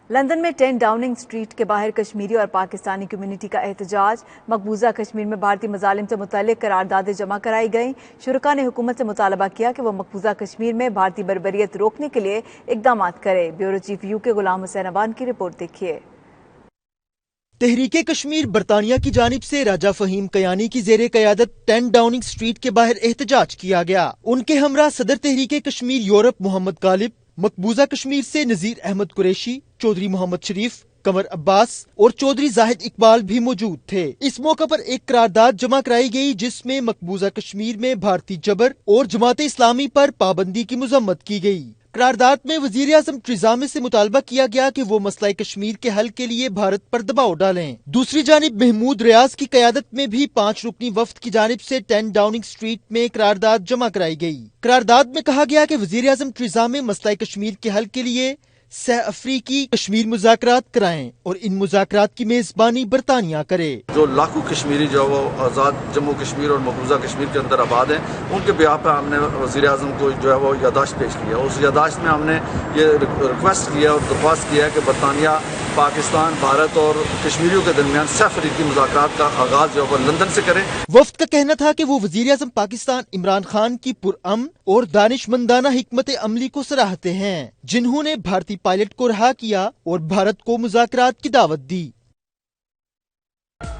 London میں 10 Downing street کے باہر کشمیری اور پاکستانی کمیونٹی کا احتجاج۔ مقبوضہ کشمیر میں بھارتی مظالم سے متعلق قراردادیں جمع کرائی گئیں۔ شرکاء نے حکومت سے مطالبہ کیا کہ وہ مقبوضہ کشمیر میں بھارتی بربریت روکنے کے لیے اقدامات کرے۔ بیورو چیف یو کے غلام حسین عوان کی رپورٹ دیکھیے۔ تحریک کشمیر برطانیہ کی جانب سے راجہ فہیم کیانی کی زیر قیادت 10 ڈاؤننگ اسٹریٹ کے باہر احتجاج کیا گیا۔ ان کے ہمراہ صدر تحریک کشمیر یورپ محمد غالب، مقبوضہ کشمیر سے نذیر احمد قریشی، چودھری محمد شریف، قمر عباس اور چودھری زاہد اقبال بھی موجود تھے۔ اس موقع پر ایک قرارداد جمع کرائی گئی جس میں مقبوضہ کشمیر میں بھارتی جبر اور جماعت اسلامی پر پابندی کی مذمت کی گئی۔ قرارداد میں وزیر اعظم ٹریزا مے سے مطالبہ کیا گیا کہ وہ مسئلہ کشمیر کے حل کے لیے بھارت پر دباؤ ڈالیں۔ دوسری جانب محمود ریاض کی قیادت میں بھی 5 رکنی وفد کی جانب سے 10 ڈاؤننگ اسٹریٹ میں قرارداد جمع کرائی گئی۔ قرارداد میں کہا گیا کہ وزیر اعظم ٹریزا مے مسئلہ کشمیر کے حل کے لیے سہ افریقی کشمیر مذاکرات کرائیں اور ان مذاکرات کی میزبانی برطانیہ کرے۔ جو لاکھوں کشمیری جو وہ آزاد جموں کشمیر اور مقبوضہ کشمیر کے اندر آباد ہیں، ان کے بیاہ پہ ہم نے وزیر اعظم کو جو ہے وہ یادداشت پیش کیا۔ اس یادداشت میں ہم نے یہ ریکویسٹ کیا اور درخواست کیا ہے کہ برطانیہ پاکستان، بھارت اور کشمیریوں کے درمیان سہ افریقی مذاکرات کا آغاز جو ہے وہ لندن سے کرے۔ وفد کا کہنا تھا کہ وہ وزیر اعظم پاکستان عمران خان کی پرامن اور دانش مندانہ حکمت عملی کو سراہتے ہیں، جنہوں نے بھارتی پائلٹ کو رہا کیا اور بھارت کو مذاکرات کی دعوت دی۔